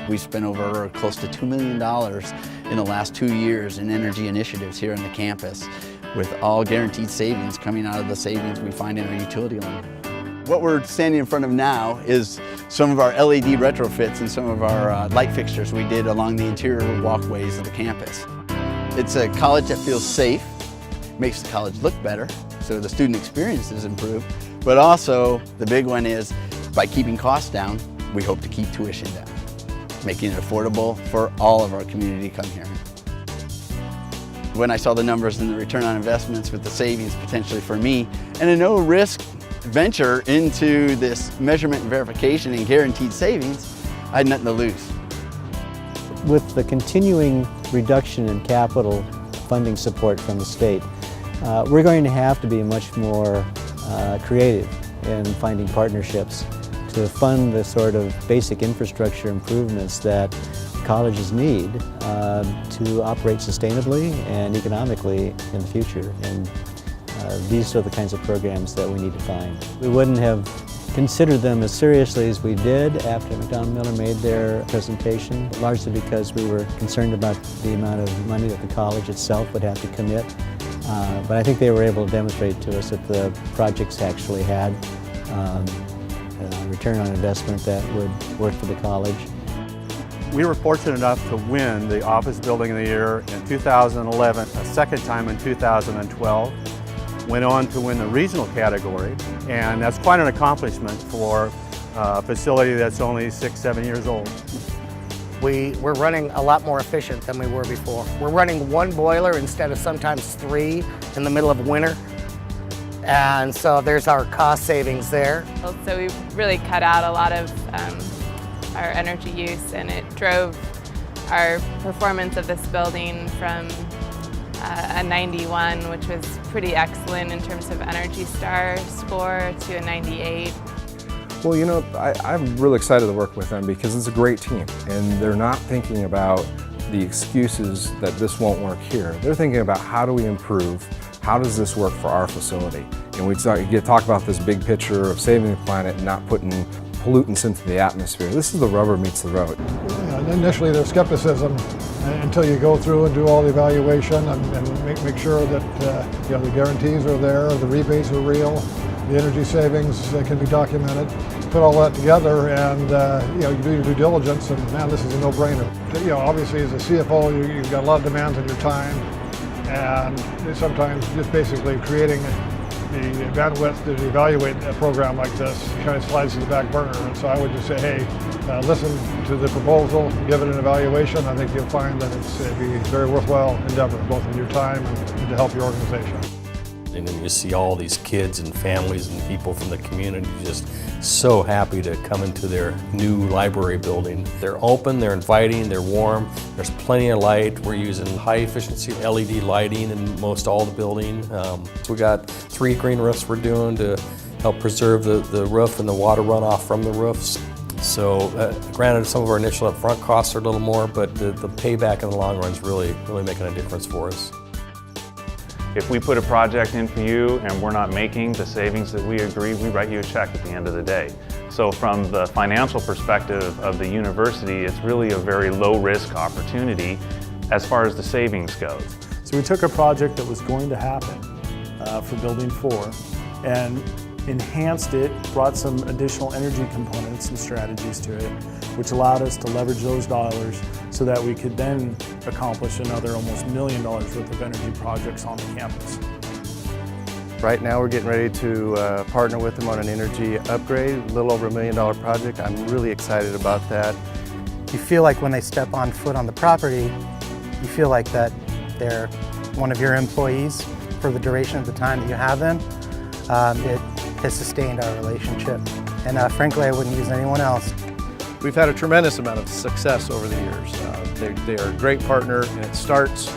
We've spent over close to $2 million in the last 2 years in energy initiatives here on the campus, with all guaranteed savings coming out of the savings we find in our utility line. What we're standing in front of now is some of our LED retrofits and some of our light fixtures we did along the interior walkways of the campus. It's a college that feels safe, makes the college look better, so the student experience is improved, but also the big one is by keeping costs down, we hope to keep tuition down, making it affordable for all of our community to come here. When I saw the numbers and the return on investments with the savings potentially for me, and a no-risk venture into this measurement and verification and guaranteed savings, I had nothing to lose. With the continuing reduction in capital funding support from the state, we're going to have to be much more creative in finding partnerships to fund the sort of basic infrastructure improvements that colleges need to operate sustainably and economically in the future. And these are the kinds of programs that we need to find. We wouldn't have considered them as seriously as we did after MacDonald-Miller made their presentation, largely because we were concerned about the amount of money that the college itself would have to commit. But I think they were able to demonstrate to us that the projects actually had a return on investment that would work for the college. We were fortunate enough to win the Office Building of the Year in 2011, a second time in 2012. Went on to win the regional category, and that's quite an accomplishment for a facility that's only 6-7 years old. We're running a lot more efficient than we were before. We're running one boiler instead of sometimes 3 in the middle of winter. And so there's our cost savings there. So we really cut out a lot of our energy use, and it drove our performance of this building from a 91, which was pretty excellent in terms of Energy Star score, to a 98. Well, you know, I'm really excited to work with them because it's a great team, and they're not thinking about the excuses that this won't work here. They're thinking about how do we improve, how does this work for our facility? And we talk about this big picture of saving the planet and not putting pollutants into the atmosphere. This is the rubber meets the road. Initially there's skepticism until you go through and do all the evaluation and make sure that you know, the guarantees are there, the rebates are real, the energy savings can be documented. Put all that together and you know, you do your due diligence, and man, this is a no-brainer. You know, obviously as a CFO you've got a lot of demands on your time, and sometimes just basically creating the bandwidth to evaluate a program like this kind of slides to the back burner. And so I would just say, hey, listen to the proposal, give it an evaluation. I think you'll find that it'd be a very worthwhile endeavor, both in your time and to help your organization. And then you see all these kids and families and people from the community just so happy to come into their new library building. They're open, they're inviting, they're warm, there's plenty of light. We're using high efficiency LED lighting in most all the building. So we got 3 green roofs we're doing to help preserve the roof and the water runoff from the roofs. So granted, some of our initial upfront costs are a little more, but the payback in the long run is really making a difference for us. If we put a project in for you and we're not making the savings that we agree, we write you a check at the end of the day. So from the financial perspective of the university, it's really a very low-risk opportunity as far as the savings goes. So we took a project that was going to happen for Building 4 and enhanced it, brought some additional energy components and strategies to it, which allowed us to leverage those dollars so that we could then accomplish another almost $1 million worth of energy projects on the campus. Right now we're getting ready to partner with them on an energy upgrade, a little over $1 million project. I'm really excited about that. You feel like when they step on foot on the property, you feel like that they're one of your employees for the duration of the time that you have them. It has sustained our relationship, and frankly I wouldn't use anyone else. We've had a tremendous amount of success over the years. They are a great partner, and it starts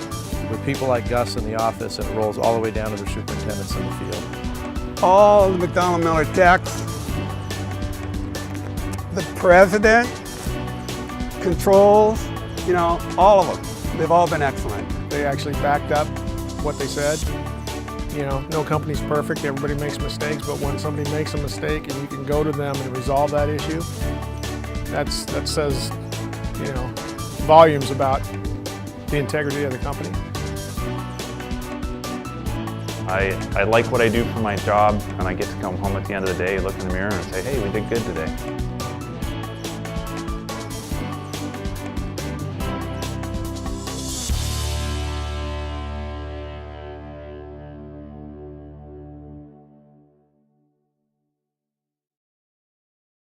with people like Gus in the office and it rolls all the way down to their superintendents in the field. All the MacDonald-Miller techs, the president, controls, you know, all of them. They've all been excellent. They actually backed up what they said. You know, no company's perfect, everybody makes mistakes, but when somebody makes a mistake and you can go to them and resolve that issue, that says, you volumes about the integrity of the company. I like what I do for my job, and I get to come home at the end of the day, look in the mirror and say, hey, we did good today.